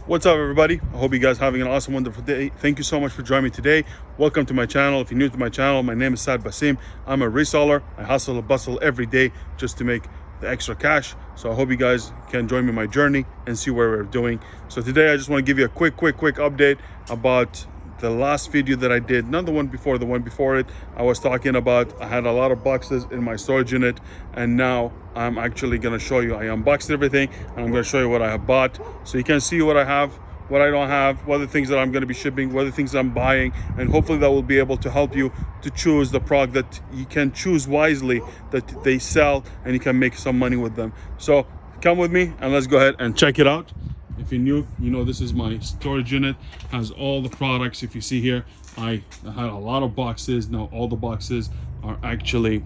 What's up, everybody? I hope you guys are having an awesome, wonderful day. Thank you so much for joining me today. Welcome to my channel. If you're new to my channel, my name is Saad Basim. I'm a reseller. I hustle and bustle every day just to make the extra cash. So I hope you guys can join me in my journey and see where we're doing. So today I just want to give you a quick update about the last video that I did, not the one before, the one before it. I was talking about I had a lot of boxes in my storage unit, and now I'm actually going to show you. I unboxed everything and I'm going to show you what I have bought, so you can see what I have, what I don't have, what are the things that I'm going to be shipping, what are the things I'm buying, and hopefully that will be able to help you to choose the product that you can choose wisely, that they sell and you can make some money with them. So come with me and let's go ahead and check it out. If you're new, you know this is my storage unit, has all the products. If you see here, I had a lot of boxes. Now all the boxes are actually,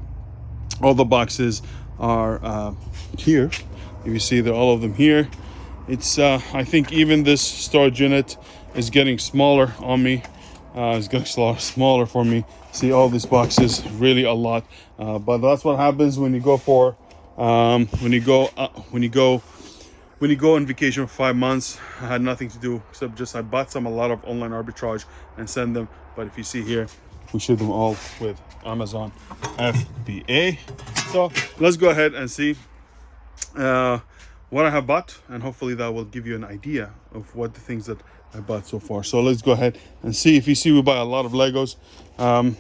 here. If you see, they're all of them here. It's I think even this storage unit is getting smaller on me. It's getting smaller for me. See all these boxes, really a lot. But that's what happens when you go for when you go on vacation for 5 months. I had nothing to do except just I bought a lot of online arbitrage and send them. But if you see here, we ship them all with Amazon FBA. So let's go ahead and see what I have bought, and hopefully that will give you an idea of what the things that I bought so far. So let's go ahead and see. If you see, we buy a lot of Legos. I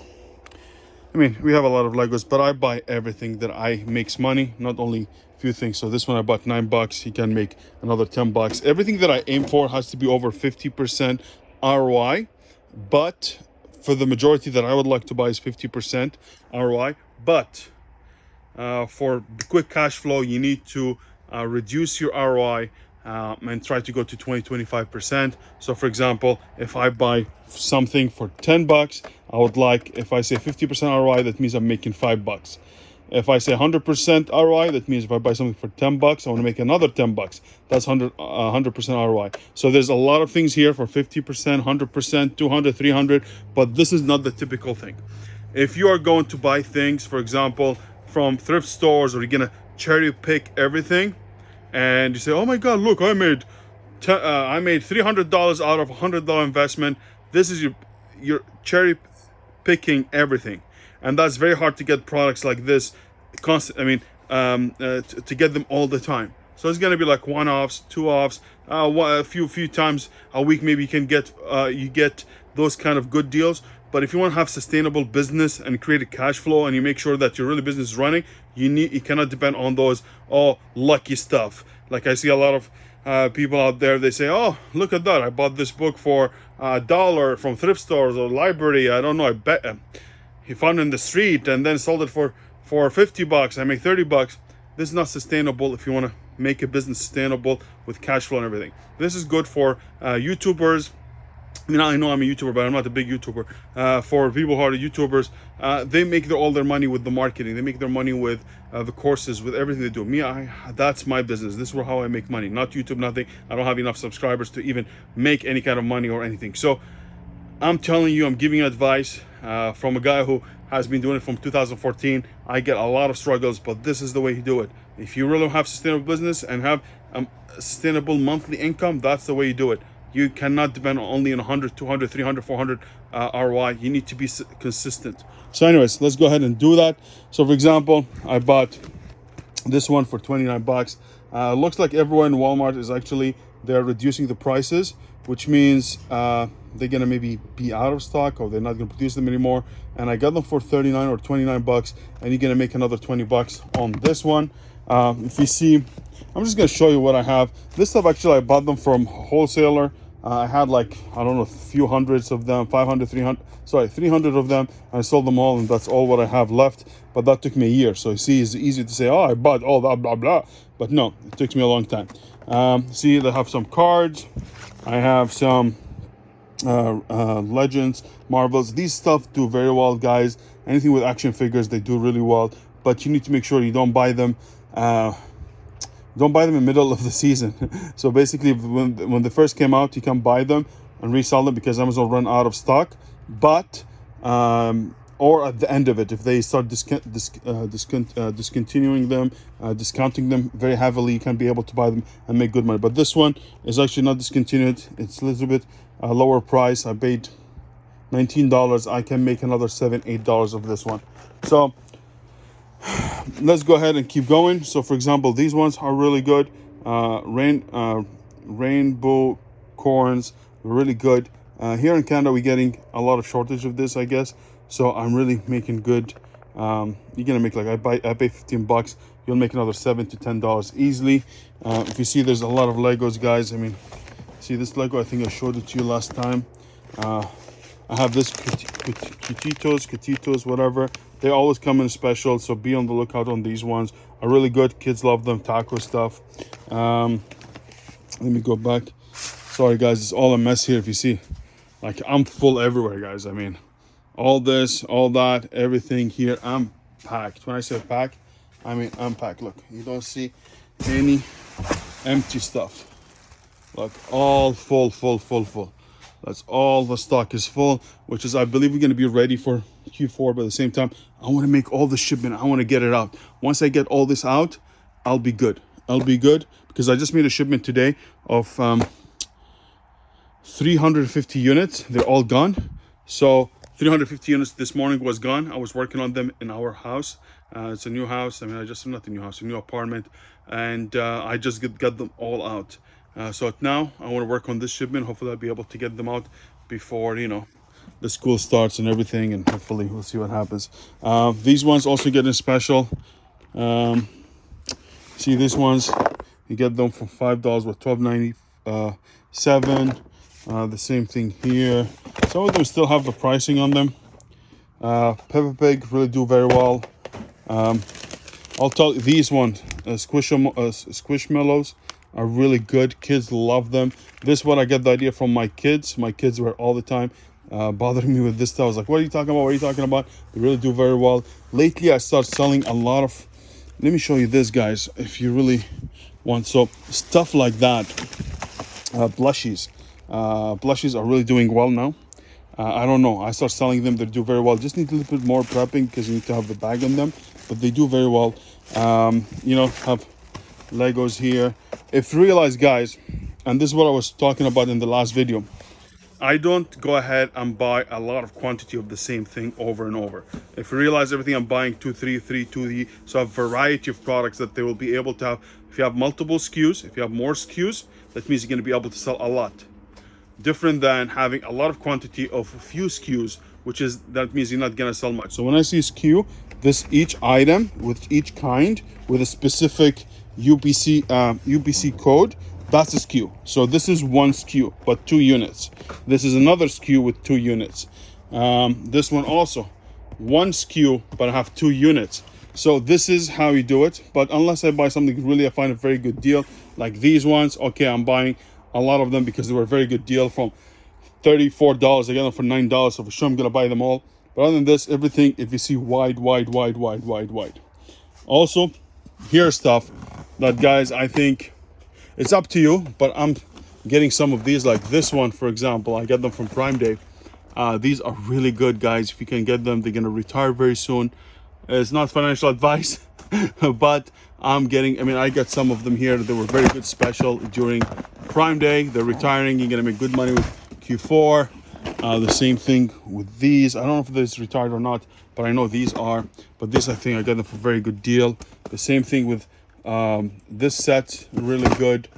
mean, we have a lot of Legos, but I buy everything that I makes money, not only a few things. So this one I bought $9. You can make another $10. Everything that I aim for has to be over 50% ROI, but for the majority that I would like to buy is 50% ROI. But for quick cash flow, you need to reduce your ROI and try to go to 20-25%. So for example, if I buy something for $10, I would like, if I say 50% ROI, that means I'm making $5. If I say 100% ROI, that means if I buy something for $10, I want to make another $10. That's 100% ROI. So there's a lot of things here for 50%, 100%, 200, 300, but this is not the typical thing. If you are going to buy things, for example, from thrift stores, or you're gonna cherry pick everything, and you say, oh my God, look, I made $300 out of a $100 investment. This is your cherry picking everything, and that's very hard to get products like this to get them all the time. So it's gonna be like one-offs, two-offs, a few times a week. Maybe you can get you get those kind of good deals. But if you want to have sustainable business and create a cash flow, and you make sure that your really business is running, you cannot depend on those lucky stuff. Like I see a lot of people out there, they say, oh, look at that, I bought this book for $1 from thrift stores or library. I don't know, I bet he found it in the street and then sold it for $50. I make $30. This is not sustainable if you want to make a business sustainable with cash flow and everything. This is good for YouTubers. I know I'm a YouTuber, but I'm not a big YouTuber. For people who are YouTubers, they make all their money with the marketing. They make their money with the courses, with everything they do. Me, that's my business. This is how I make money, not YouTube, nothing. I don't have enough subscribers to even make any kind of money or anything. So I'm telling you, I'm giving you advice from a guy who has been doing it from 2014. I get a lot of struggles, but this is the way you do it. If you really have sustainable business and have sustainable monthly income, that's the way you do it. You cannot depend only on 100, 200, 300, 400 ROI. You need to be consistent. So anyways, let's go ahead and do that. So for example, I bought this one for $29. Looks like everyone in Walmart is actually, they're reducing the prices, which means they're gonna maybe be out of stock, or they're not gonna produce them anymore. And I got them for 39 or $29, and you're gonna make another $20 on this one. If you see, I'm just gonna show you what I have. This stuff, actually, I bought them from wholesaler. I had like, I don't know, a few hundreds of them, 300 of them. I sold them all, and that's all what I have left. But that took me a year. So you see, it's easy to say, oh, I bought all that, blah, blah. But no, it took me a long time. See, they have some cards. I have some Legends, Marvels. These stuff do very well, guys. Anything with action figures, they do really well. But you need to make sure you don't buy them in the middle of the season. So basically, when they first came out, you can buy them and resell them because Amazon run out of stock. But or at the end of it, if they start discontinuing them, discounting them very heavily, you can be able to buy them and make good money. But this one is actually not discontinued. It's a little bit lower price. I paid $19. I can make another $7-8 of this one. So let's go ahead and keep going. So for example, these ones are really good. Rainbow corns, really good. Here in Canada, we're getting a lot of shortage of this, I guess. So I'm really making good. You're gonna make, like, I pay $15. You'll make another $7 to $10 easily. If you see, there's a lot of Legos, guys. I mean, see this Lego? I think I showed it to you last time. I have this Katitos, whatever. They always come in special, so be on the lookout on these ones. Are really good. Kids love them. Taco stuff. Let me go back. Sorry, guys, it's all a mess here. If you see, like, I'm full everywhere, guys. I mean, all this, all that, everything here. I'm packed. When I say pack, I mean I'm packed. Look, you don't see any empty stuff. Look, all full. That's all the stock is full, which is, I believe, we're going to be ready for Q4. But at the same time, I want to make all the shipment. I want to get it out. Once I get all this out, I'll be good. Because I just made a shipment today of 350 units. They're all gone. So 350 units this morning was gone. I was working on them in our house. It's a new house. I mean, not a new house, a new apartment. And I just got them all out. So now I want to work on this shipment. Hopefully I'll be able to get them out before, the school starts and everything. And hopefully we'll see what happens. These ones also getting special. See, these ones, you get them for $5 with $12.97. The same thing here. Some of them still have the pricing on them. Peppa Pig really do very well. I'll tell you, these ones, Squishmallows, are really good. Kids love them. This one, I get the idea from my kids. My kids were all the time bothering me with this stuff. I was like, what are you talking about? They really do very well. Lately, I start selling a lot of, let me show you this, guys, if you really want. So stuff like that, blushies. Blushies are really doing well now. I don't know, I start selling them. They do very well. Just need a little bit more prepping because you need to have the bag on them, but they do very well. Have Legos here. If you realize, guys, and this is what I was talking about in the last video, I don't go ahead and buy a lot of quantity of the same thing over and over. If you realize, everything I'm buying 2, 3, 3, 2, so a variety of products that they will be able to have. If you have multiple SKUs, if you have more SKUs, that means you're going to be able to sell a lot. Different than having a lot of quantity of a few SKUs, that means you're not going to sell much. So when I see SKU, this each item with each kind with a specific UPC code, that's a SKU. So this is one SKU, but 2 units. This is another SKU with 2 units. This one also, one SKU, but I have 2 units. So this is how you do it. But unless I buy something really, I find a very good deal, like these ones, okay, I'm buying a lot of them because they were a very good deal from $34. I got them for $9. So for sure I'm gonna buy them all. But other than this, everything, if you see, wide. Also, here's stuff that, guys, I think it's up to you, but I'm getting some of these, like this one, for example. I got them from Prime Day. These are really good, guys. If you can get them, they're gonna retire very soon. It's not financial advice, but I got some of them here. They were very good special during Prime Day. They're retiring. You're gonna make good money with Q4. The same thing with these. I don't know if this is retired or not, but I know these are. But this, I think I got them for a very good deal. The same thing with this set, really good.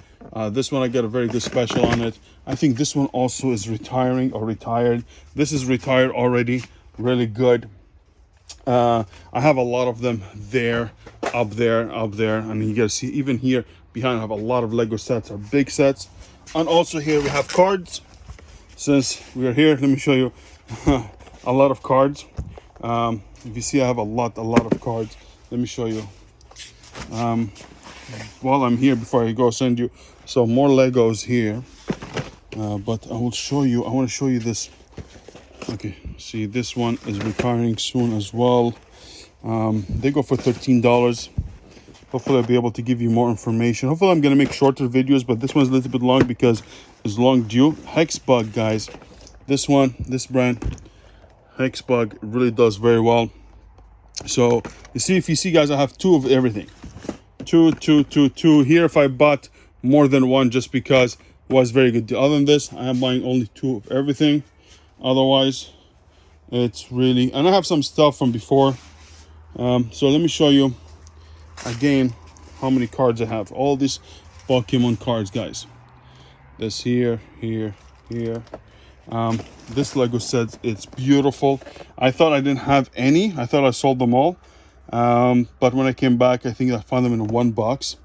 This one I got a very good special on it. I think this one also is retiring or retired. This is retired already, really good. I have a lot of them there, up there, and you guys see even here behind I have a lot of Lego sets, or big sets. And also here we have cards. Since we are here, let me show you a lot of cards. If you see, I have a lot of cards. Let me show you. While I'm here, before I go send you some more Legos here, but I will show you. I want to show you this. Okay, see, this one is retiring soon as well. They go for $13. Hopefully I'll be able to give you more information. Hopefully I'm gonna make shorter videos, but this one's a little bit long because it's long due. Hexbug, guys, this one, this brand, Hex bug really does very well. So you see, if you see guys, I have 2 of everything. Two here. If I bought more than one, just because it was very good. Other than this, I am buying only 2 of everything. Otherwise, it's really, and I have some stuff from before. So let me show you again how many cards I have. All these Pokemon cards, guys. This here. This Lego set, it's beautiful. I thought I didn't have any. I thought I sold them all. But when I came back, I think I found them in one box.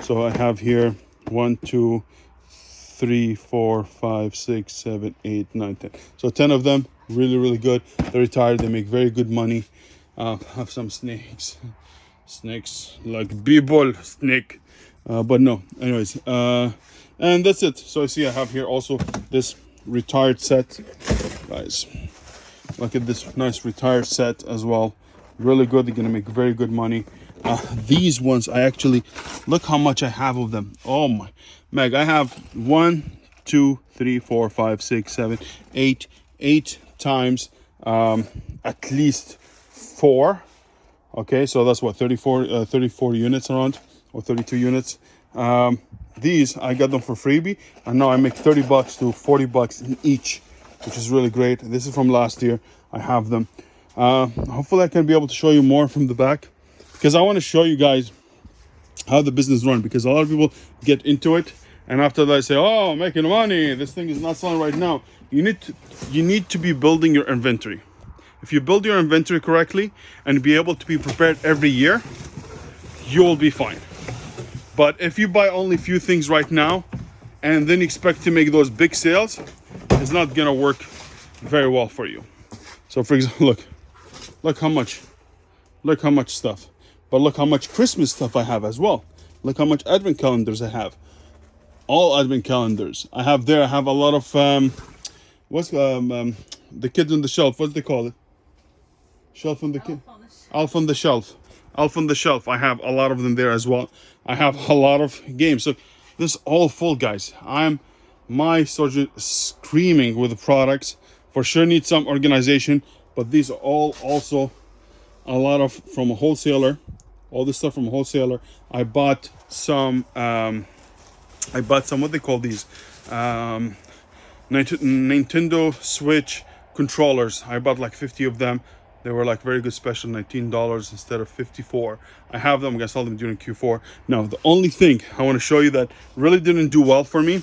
So I have here 1, 2, 3, 4, 5, 6, 7, 8, 9, 10. So 10 of them, really good. They're retired. They make very good money. Have some snakes like B-ball snake. But no, anyways. And that's it. So I see I have here also this retired set, guys. Look at this nice retired set as well. Really good. They're gonna make very good money. These ones, I actually, look how much I have of them. Oh my, Meg, I have 1, 2, 3, 4, 5, 6, 7, 8 times at least 4. Okay, so that's what, 34 units around, or 32 units. These I got them for freebie, and now I make $30 to $40 in each, which is really great. This is from last year. I have them. Hopefully I can be able to show you more from the back, because I want to show you guys how the business runs, because a lot of people get into it and after that say, oh, I'm making money, this thing is not selling right now. You need to be building your inventory. If you build your inventory correctly and be able to be prepared every year, you'll be fine. But if you buy only a few things right now and then expect to make those big sales, it's not gonna work very well for you. So for example, look how much stuff. But look how much Christmas stuff I have as well. Look how much advent calendars I have. All advent calendars. I have a lot of what's the kids on the shelf, what do they call it? Shelf on the kid. Elf on the shelf. Elf on the shelf. I have a lot of them there as well. I have a lot of games. So this is all full, guys. My storage is screaming with the products. For sure need some organization, but these are all also a lot of from a wholesaler. All this stuff from a wholesaler. I bought some what they call these Nintendo Switch controllers. I bought like 50 of them. They were like very good special, $19 instead of $54. I have them. I'm gonna sell them during Q4. Now, the only thing I want to show you that really didn't do well for me,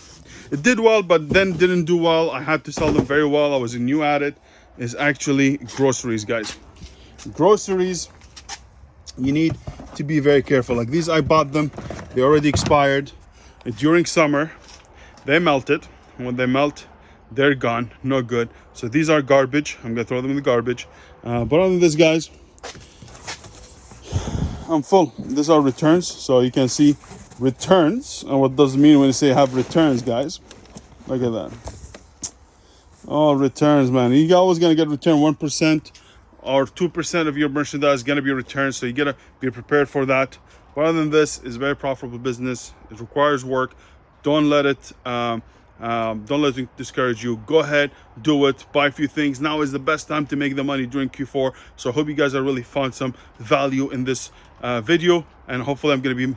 it did well, but then didn't do well. I had to sell them very well. I was new at it. Is actually groceries, guys. Groceries, you need to be very careful. Like these, I bought them. They already expired during summer. They melted. When they melt, they're gone. No good. So these are garbage. I'm gonna throw them in the garbage. But other than this, guys, I'm full. These are returns, so you can see returns. And what does it mean when you say have returns, guys? Look at that. Oh, returns, man. You're always gonna get returned. 1% or 2% of your merchandise is gonna be returned, so you gotta be prepared for that. But other than this, it's a very profitable business. It requires work. Don't let it discourage you. Go ahead, do it, buy a few things. Now is the best time to make the money during Q4. So I hope you guys are really found some value in this video, and hopefully I'm going to be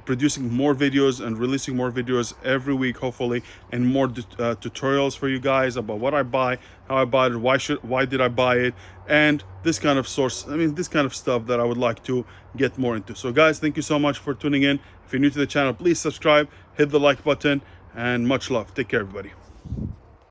producing more videos and releasing more videos every week, hopefully, and more tutorials for you guys about what I buy, how I bought it, why did I buy it, and this kind of this kind of stuff that I would like to get more into. So guys, thank you so much for tuning in. If you're new to the channel, please subscribe, hit the like button, and much love. Take care, everybody.